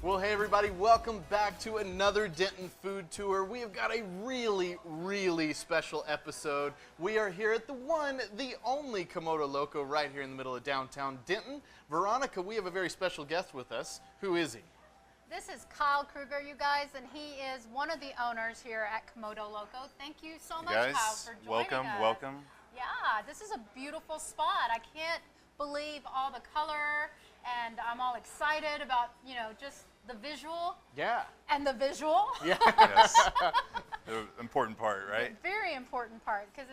Well, hey everybody, welcome back to another Denton food tour. We have got a really special episode. We are here at the one, the only Komodo Loco right here in the middle of downtown Denton. Veronica, we have a very special guest with us. Who is he? This is Kruger, you guys, and he is one of the owners here at Komodo Loco. Thank you so much, guys, Kyle, for joining us. welcome. Yeah, this is a beautiful spot. I can't believe all the color, and I'm all excited about, you know, just the visual. Yeah. And the visual. Yeah. Yes. The important part, right? Very important part, because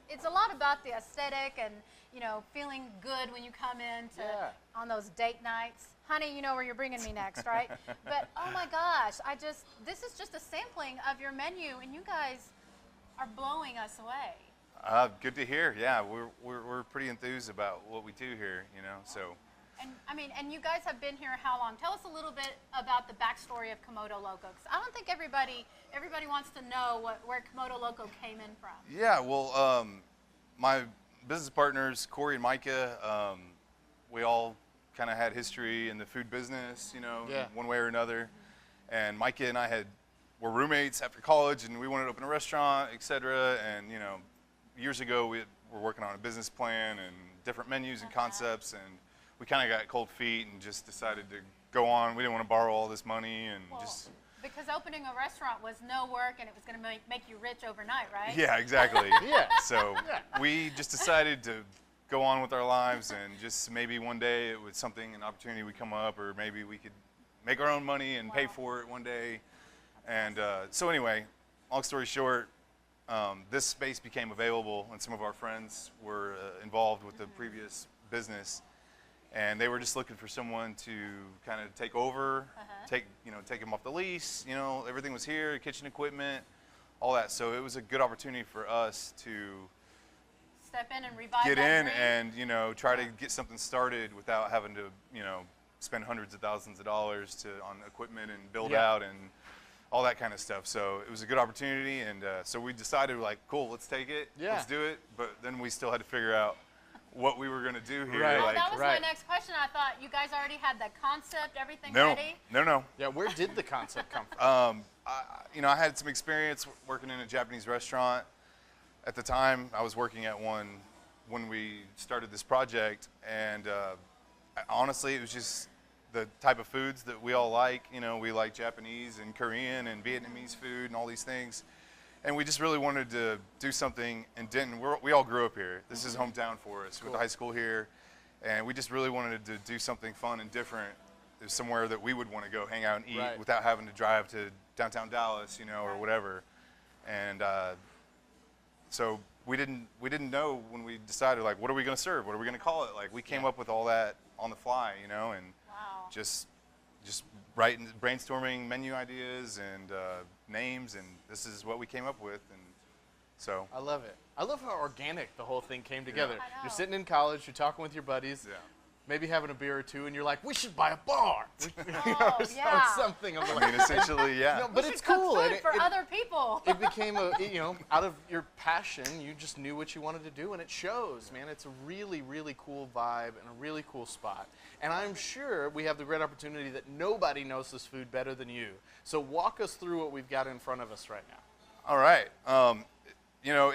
it's a lot about the aesthetic and, you know, feeling good when you come in to on those date nights. Honey, you know where you're bringing me next, right? But oh my gosh, this is just a sampling of your menu, and you guys are blowing us away. Good to hear. Yeah, we're pretty enthused about what we do here, you know. So. And I mean, and you guys have been here how long? Tell us a little bit about the backstory of Komodo Loco, because I don't think everybody wants to know where Komodo Loco came in from. Yeah, well, my business partners, Corey and Micah, we all kind of had history in the food business, you know, one way or another. And Micah and I were roommates after college, and we wanted to open a restaurant, etc. And you know, years ago we were working on a business plan and different menus and concepts, and we kind of got cold feet and just decided to go on. We didn't want to borrow all this money and just. Because opening a restaurant was no work, and it was going to make you rich overnight, right? Yeah, exactly. Yeah. So we just decided to go on with our lives, and just maybe one day it was an opportunity would come up, or maybe we could make our own money and pay for it one day. And so anyway, long story short, this space became available, and some of our friends were involved with the previous business, and they were just looking for someone to kind of take over, take them off the lease. You know, everything was here, kitchen equipment, all that. So it was a good opportunity for us to step in and revive get that in dream. and, you know, try to get something started without having to, you know, spend hundreds of thousands of dollars on equipment and build out and all that kind of stuff. So it was a good opportunity, and so we decided, like, cool, let's take it, let's do it. But then we still had to figure out what we were going to do here. Right. Well, like, that was my next question. I thought you guys already had the concept, everything no, ready? No. Yeah, where did the concept come from? I had some experience working in a Japanese restaurant. At the time, I was working at one when we started this project, and honestly, it was just the type of foods that we all like. You know, we like Japanese and Korean and Vietnamese food and all these things. And we just really wanted to do something in Denton. We all grew up here. This is hometown for us. We went to high school here, and we just really wanted to do something fun and different. There's somewhere that we would want to go hang out and eat without having to drive to downtown Dallas, you know, or whatever. And so we didn't know when we decided, like, what are we going to serve? What are we going to call it? Like, we came up with all that on the fly, you know, and just brainstorming menu ideas and names, and this is what we came up with. And so I love it. I love how organic the whole thing came together. I You're sitting in college, you're talking with your buddies, maybe having a beer or two, and you're like, we should buy a bar. Something. I mean, essentially, No, but it's cool. Cook food for other people. It became out of your passion, you just knew what you wanted to do, and it shows, man. It's a really cool vibe and a really cool spot. And I'm sure we have the great opportunity that nobody knows this food better than you. So walk us through what we've got in front of us right now. All right. You know,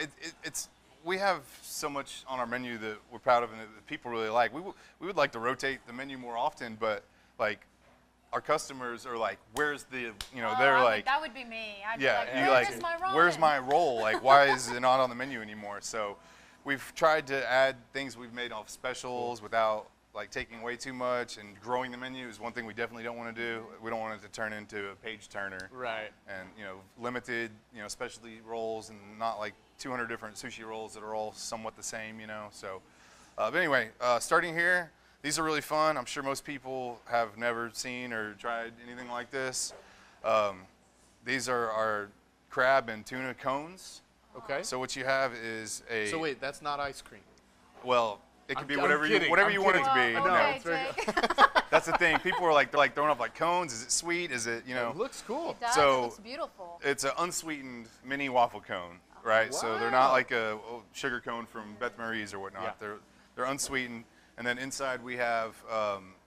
we have so much on our menu that we're proud of and that people really like. We would like to rotate the menu more often, but like our customers are like, where's the, you know, they're like, that would be me. I'd be like, my ramen? where's my roll? Like, why is it not on the menu anymore? So we've tried to add things we've made off specials without like taking away too much, and growing the menu is one thing we definitely don't want to do. We don't want it to turn into a page turner. Right. And, you know, limited, you know, specialty rolls, and not like 200 different sushi rolls that are all somewhat the same, you know. So, but anyway, starting here, these are really fun. I'm sure most people have never seen or tried anything like this. These are our crab and tuna cones. Okay. So what you have is a. So wait, that's not ice cream. Well, it could be I'm whatever kidding. you want it to be. Okay, No, that's the thing. People are like, they're like throwing up like cones. Is it sweet? Is it, you know? It looks cool. It does. So it looks beautiful. it's an unsweetened mini waffle cone, right? Wow. So they're not like a sugar cone from Beth Marie's or whatnot. Yeah. They're unsweetened. And then inside we have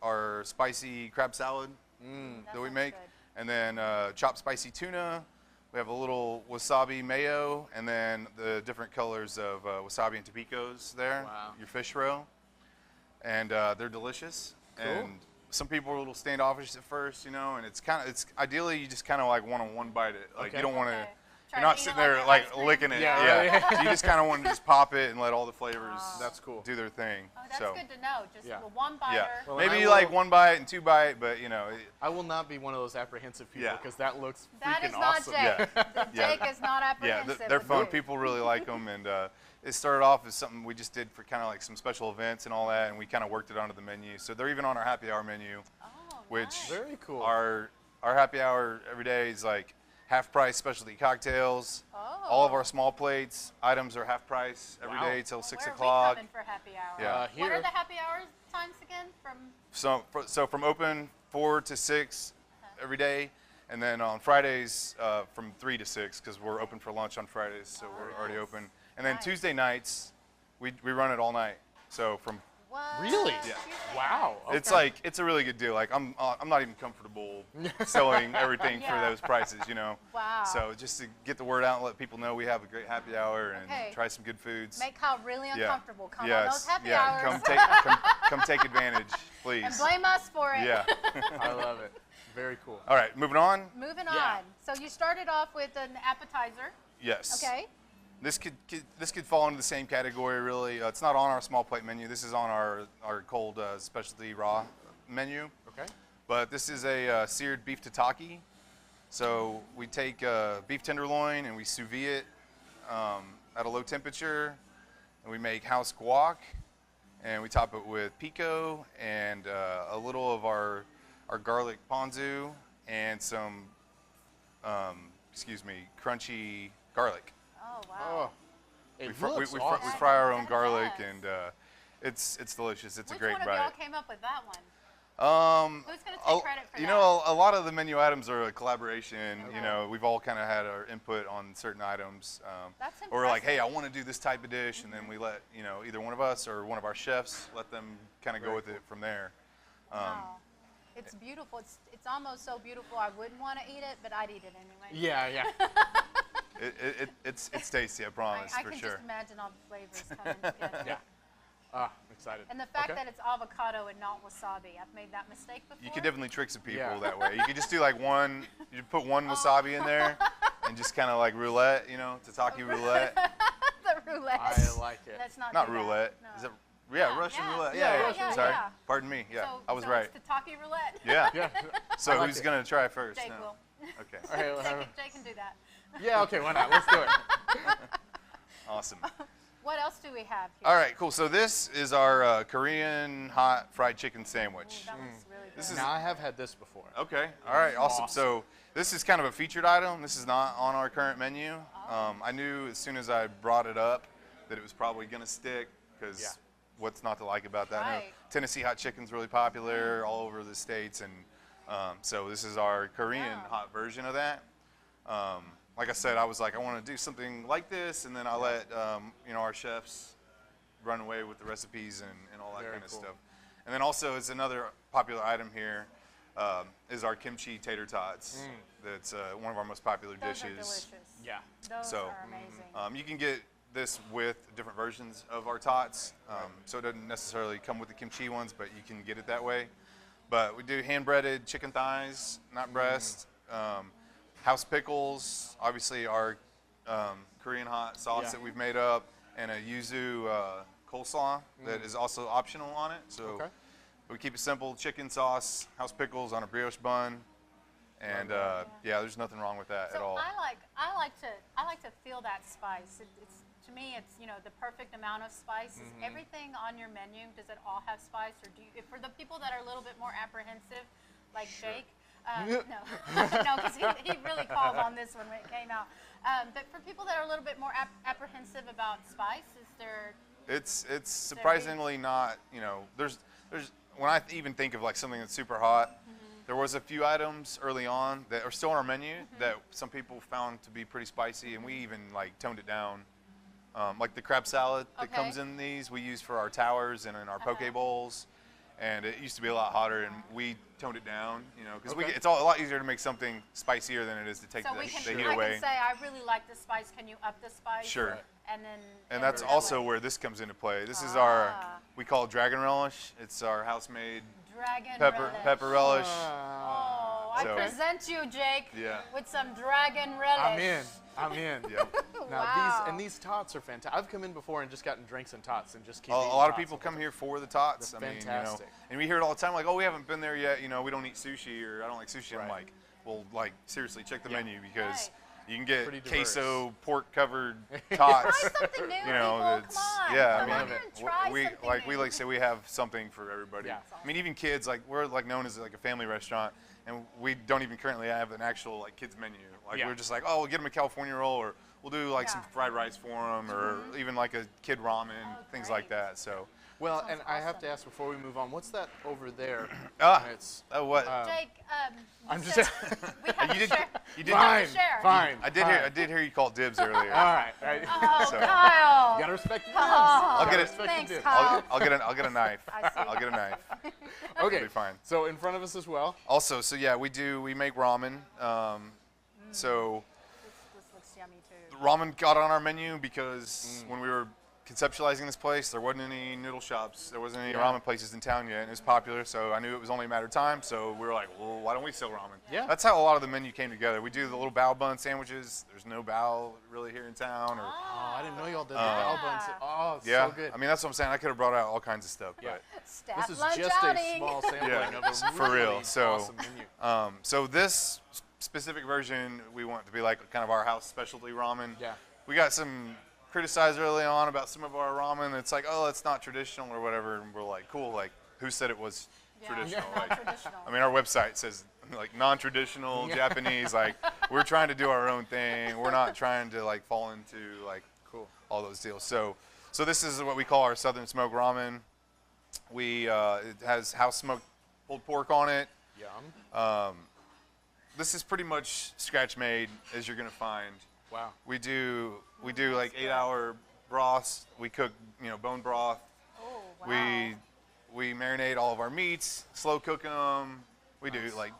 our spicy crab salad that we sounds make. good. And then chopped spicy tuna. We have a little wasabi mayo, and then the different colors of wasabi and tabicos there. Wow. Your fish roe. And they're delicious. Cool. And some people are a little standoffish at first, you know, and it's ideally you just kind of like want to one bite it. Like Okay. you don't want to, Okay. you're Try not to eat sitting it like there your like ice cream. licking it. Yeah, Yeah. right. So you just kind of want to just pop it and let all the flavors That's cool. do their thing. Oh, that's so, good to know. Just Yeah. a one biter. Yeah. Well, and Maybe I like will- 1 bite and 2 bite, but you know. I will not be one of those apprehensive people Yeah. because that looks That freaking is not awesome. Jake. Yeah. Jake is not Yeah, apprehensive. they're with fun. food. People really like them, and it started off as something we just did for kind of like some special events and all that, and we kind of worked it onto the menu. So they're even on our happy hour menu, Oh, which nice. Very cool. our happy hour every day is like half price specialty cocktails. Oh. All of our small plates items are half price every Wow. day till Well, 6 where o'clock. Are we coming for happy hour? Yeah. What Here- are the happy hours times again? From So from open 4 to 6 every day, and then on Fridays from 3 to 6 because we're open for lunch on Fridays, so we're already nice. open. And then Nice. Tuesday nights, we run it all night. So from what? Really? Yeah. Tuesday Wow. night. it's like it's a really good deal. Like I'm not even comfortable selling everything for Yeah. those prices, you know. Wow. So just to get the word out and let people know we have a great happy hour and Okay. try some good foods. Make Kyle really Yeah. uncomfortable. Come on Yes. those happy yeah. hours. Come take advantage, please. and blame us for it. Yeah. I love it. Very cool. All right, moving on. Moving Yeah. on. So you started off with an appetizer. Yes. Okay. This could fall into the same category, really. It's not on our small plate menu. This is on our cold specialty raw menu. Okay. But this is a seared beef tataki. So we take beef tenderloin and we sous vide it at a low temperature, and we make house guac, and we top it with pico and a little of our garlic ponzu and some, crunchy garlic. Oh wow. Oh, it looks We awesome. fry our own That garlic, does. and it's delicious. It's Which a great one of bite. y'all came up with that one? Who's gonna take credit for you that? know, a lot of the menu items are a collaboration. Okay. You know, we've all kind of had our input on certain items. That's or like, hey, I impressive. want to do this type of dish, and then we let either one of us or one of our chefs let them kind of go Very with it from there. Wow. It's beautiful. It's almost so beautiful I wouldn't want to eat it, but I'd eat it anyway. Yeah, yeah. It's tasty, I promise, I for can sure. just imagine all the flavors coming together. Yeah. Ah, I'm excited. And the fact Okay. that it's avocado and not wasabi, I've made that mistake before. You could definitely trick some people Yeah. that way. You could just do like one, you put one wasabi in there, and just kind of like roulette, tataki roulette. the roulette. I like it. Let's not Not do that. roulette. No. Is it? Yeah, Yeah, Russian yeah. roulette. Yeah, Yeah, Russian yeah. roulette. Sorry. Yeah. Pardon me. Yeah, So, I was so right. It's Tataki roulette. Yeah. Yeah. So I like who's it. gonna try first? Jake No. will. Okay. All right, well, Jake can do that. yeah, okay, why not? Let's do it. Awesome. What else do we have here? All right, cool. So this is our Korean hot fried chicken sandwich. Ooh, that looks really good. This is- Now, I have had this before. Okay. All right. Awesome. Awesome. So this is kind of a featured item. This is not on our current menu. Oh. I knew as soon as I brought it up that it was probably gonna stick because Yeah. what's not to like about that? I know Right. Tennessee hot chicken's really popular all over the states, and so this is our Korean Yeah. hot version of that. Like I said, I was like, I want to do something like this, and then I let our chefs run away with the recipes and all that Very kind of cool. stuff. And then also, it's another popular item here is our kimchi tater tots. That's one of our most popular Those are dishes. delicious. Yeah. Those So, are amazing. You can get this with different versions of our tots. So it doesn't necessarily come with the kimchi ones, but you can get it that way. But we do hand-breaded chicken thighs, not breast, house pickles, obviously our Korean hot sauce Yeah. that we've made up, and a yuzu coleslaw that is also optional on it. So Okay. we keep it simple: chicken sauce, house pickles on a brioche bun, and yeah, there's nothing wrong with that at So all. I like to feel that spice. It's to me, it's the perfect amount of spice. Is everything on your menu, does it all have spice, or do you? For the people that are a little bit more apprehensive, like Jake. No, no, because he really called on this one when it came out. But for people that are a little bit more apprehensive about spice, is there? It's surprisingly not. There's when I even think of like something that's super hot, there was a few items early on that are still on our menu that some people found to be pretty spicy, and we even like toned it down. Like the crab salad that Okay. comes in these, we use for our towers and in our poke bowls. and it used to be a lot hotter, and we toned it down, you know, because Okay. it's a lot easier to make something spicier than it is to take So the we heat can, away. I can say, I really like this spice. Can you up the spice? Sure. And then. And that's that also way. where this comes into play. This is our, Ah. we call it Dragon Relish. It's our house-made Dragon relish. pepper relish. Oh, I So- present you, Jake, Yeah. with some dragon relish. I'm in. I'm in. Yep. Now Wow. these tots are fantastic. I've come in before and just gotten drinks and tots and just keep A eating lot of tots people all come the here for the tots. They're I mean, you know, fantastic. and we hear it all the time, like, oh, we haven't been there yet. You know, we don't eat sushi, or I don't like sushi. I'm Right. like, well, like, seriously, check the Yeah. menu, because Right. you can get Pretty diverse. queso, pork-covered Try tots. something new, You know, people. it's, Come on. yeah. Come I on mean, here and try we something like new. we like to say we have something for everybody. Yeah. I mean, even kids, like, we're like known as like a family restaurant, and we don't even currently have an actual like kids menu. Like, Yeah. we're just like, oh, we'll get them a California roll, or we'll do like some Yeah. fried rice for them, or even like a kid ramen, Oh, things like great. that. So, Well, Sounds and I have awesome. to ask before we move on, what's that over there? Ah. It's oh, what? Jake, I'm you just- said we have You to did- share. you We did- have fine, to share. fine. I did hear you call dibs earlier. All right, right. Oh, So- Kyle. You gotta respect the dibs. Oh, I'll get it. Respect the Thanks, dibs. Kyle. I'll get a knife. I see. I'll get a knife. Okay, It'll be fine. so in front of us as well. Also, so yeah, we make ramen. So This looks yummy too. ramen got on our menu because when we were conceptualizing this place, there wasn't any noodle shops, there wasn't any ramen places in town yet, and it was popular, so I knew it was only a matter of time, so we were like, well, why don't we sell ramen? Yeah. That's how a lot of the menu came together. We do the little bao bun sandwiches. There's no bao really here in town. Or, Oh, I didn't know y'all did the bao buns. Oh, it's yeah, so good. I mean, that's what I'm saying. I could have brought out all kinds of stuff, Yeah. Staff This is lunch just outing. a small sampling Yeah, of a for real. really So, awesome menu. so this specific version, we want to be like kind of our house specialty ramen. Yeah. We got some criticized early on about some of our ramen. It's like, oh, it's not traditional or whatever. And we're like, cool. Like, who said it was Yeah, traditional? not Like, traditional. I mean, our website says like non-traditional Japanese. Like, we're trying to do our own thing. We're not trying to like fall into like all those deals. So this is what we call our Southern Smoked Ramen. It has house smoked pulled pork on it. Yum. This is pretty much scratch made, as you're gonna find. Wow. We do like 8-hour broths. We cook, bone broth. Oh, wow. We marinate all of our meats, slow cook them. We do like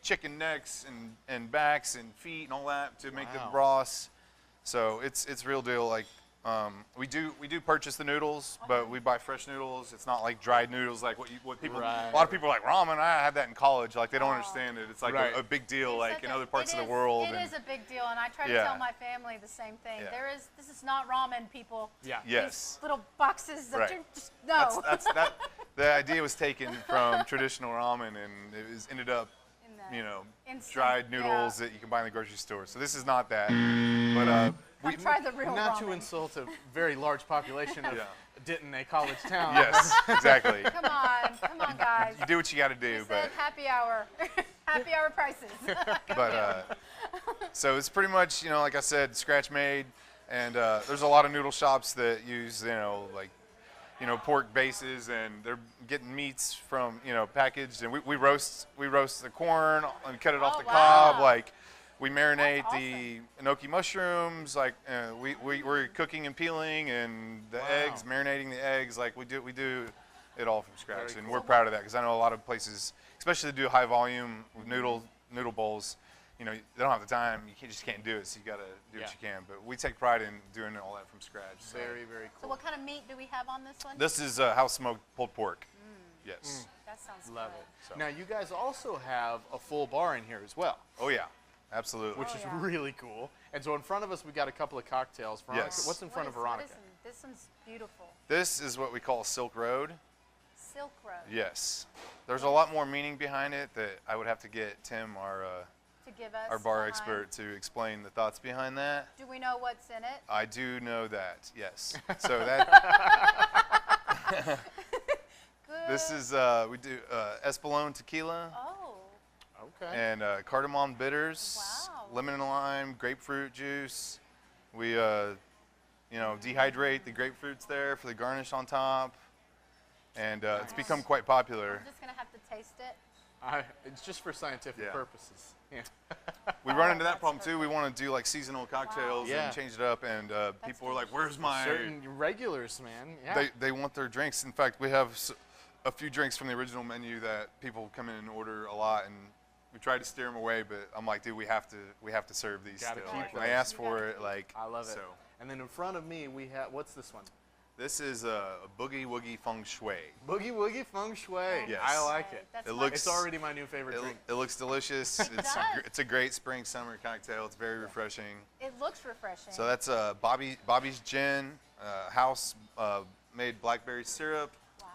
chicken necks and backs and feet and all that to make the Wow. broths. So it's real deal. Like we do purchase the noodles, but we buy fresh noodles. It's not like dried noodles like what people. Right. A lot of people are like ramen. I had that in college. Like they don't understand it. It's like Right. a big deal. You Like said in that other parts it of the is- world. It and is a big deal, and I try to Yeah. tell my family the same thing. Yeah. This is not ramen, people. Yeah. Yes. These little boxes that Right. you're just, no. That the idea was taken from traditional ramen, and it ended up In the instant- dried noodles yeah. that you can buy in the grocery store. So this is not that, but Come try the real Not ramen. to insult a very large population of Yeah. Denton, a college town. yes, exactly. Come on, guys. You do what you got to do, You but said happy hour, happy hour prices. so it's pretty much like I said, scratch made, and there's a lot of noodle shops that use pork bases, and they're getting meats from packaged, and we roast the corn and cut it off Oh, the wow. cob. Like we marinate That's the enoki mushrooms. Like we're cooking and peeling, and the Wow. eggs, marinating the eggs. Like we do it all from scratch, Very and cool. we're proud of that because I know a lot of places, especially to do high volume with noodle bowls. They don't have the time. You just can't do it, so you got to do what you can. But we take pride in doing all that from scratch. So. Very, very So cool. what kind of meat do we have on this one? This is house smoked pulled pork. Yes. That sounds Love good. it. So. Now, you guys also have a full bar in here as well, Oh yeah, absolutely. which Oh, is yeah. really cool. And so in front of us, we got a couple of cocktails. Veronica, Yes. what's in front of What Veronica? is this one's beautiful. This is what we call Silk Road. Silk Road. Yes. There's a lot more meaning behind it that I would have to get Tim, To give us our bar behind. expert, to explain the thoughts behind that. Do we know what's in it? I do know that. Yes. So that Good. this is we do Espolón tequila. Oh. Okay. And cardamom bitters, Wow. lemon and lime, grapefruit juice. We, dehydrate the grapefruits there for the garnish on top, and it's become quite popular. I'm just gonna have to taste it. It's just for scientific Yeah. purposes. Yeah. We run into that that's problem too. We want to do like seasonal cocktails Yeah. and change it up, and people are like, "Where's my?" Certain regulars, man. Yeah. They want their drinks. In fact, we have a few drinks from the original menu that people come in and order a lot, and we tried to steer them away, but I'm like, dude, we have to serve these Gotta still. keep Like, when they those. asked for it, like, I love it. So. And then in front of me, we have, what's this one? This is a Boogie Woogie Fung Shui. Boogie Woogie Fung Shui. Yes. I like it. That's It my- looks- It's already my new favorite drink. It looks delicious. It's a great spring summer cocktail. It's very refreshing. It looks refreshing. So that's Bobby's Gin, house made blackberry syrup,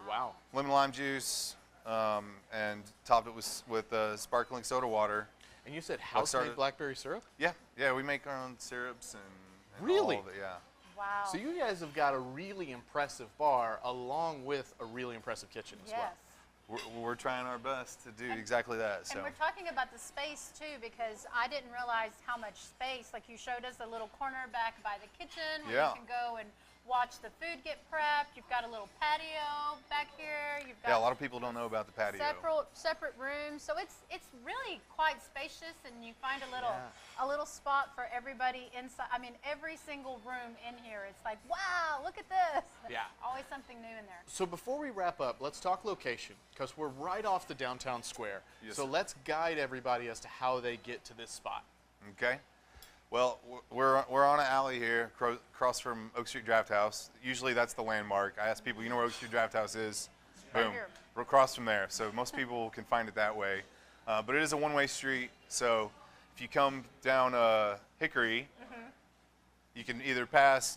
Wow. lemon lime juice, and topped it with sparkling soda water. And you said house-made blackberry syrup? Yeah, we make our own syrups and Really? all of it, yeah. wow. So you guys have got a really impressive bar along with a really impressive kitchen as yes. well. We're trying our best to do exactly that. So And we're talking about the space too, because I didn't realize how much space. Like you showed us a little corner back by the kitchen where Yeah. you can go and watch the food get prepped. You've got a little patio back here. You've got yeah, a lot of people don't know about the patio. separate rooms. So it's really quite spacious, and you find a little spot for everybody inside. I mean, every single room in here, it's like, wow, look at this. Yeah. Always something new in there. So before we wrap up, let's talk location, because we're right off the downtown square. Yes, so sir. let's guide everybody as to how they get to this spot. Okay. Well, we're on an alley here, across from Oak Street Draft House. Usually that's the landmark. I ask people, you know where Oak Street Draft House is? Right Boom. here. We're across from there, so most people can find it that way. But it is a one-way street, so if you come down Hickory, you can either pass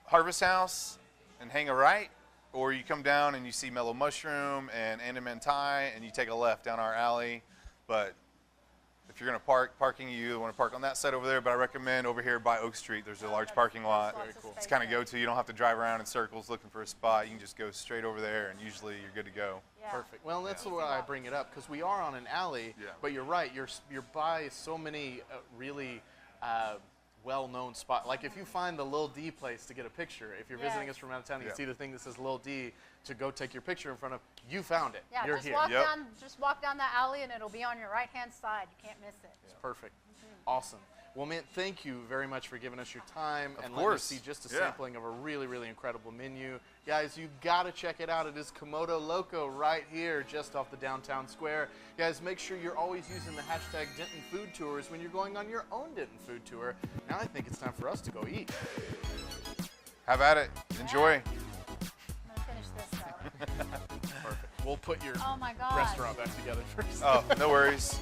Harvest House and hang a right, or you come down and you see Mellow Mushroom and Andaman Thai, and you take a left down our alley. But if you're going to parking, you want to park on that side over there, but I recommend over here by Oak Street. There's a large parking lot. Lots of space It's kind of there. go-to. You don't have to drive around in circles looking for a spot. You can just go straight over there, and usually you're good to go. Yeah. Perfect. Well, that's Yeah. why I bring it up, because we are on an alley, Yeah. but you're right. You're by so many really well-known spots. Like if you find the Lil D place to get a picture, if you're visiting Yes. us from out of town, and Yeah. you see the thing that says Lil D to go take your picture in front of, you found it. Yeah, you're just here. walk Yep. down. Just walk down that alley, and it'll be on your right-hand side. You can't miss it. It's perfect. Awesome. Well, man, thank you very much for giving us your time and letting us course. see just a Yeah. sampling of a really, really incredible menu. Guys, you got to check it out. It is Komodo Loco right here just off the downtown square. Guys, make sure you're always using the hashtag Denton Food Tours when you're going on your own Denton Food Tour. Now I think it's time for us to go eat. Have at it. Enjoy. I'm gonna finish this though. Perfect. We'll put your Oh my God. restaurant back together first. Oh, no worries.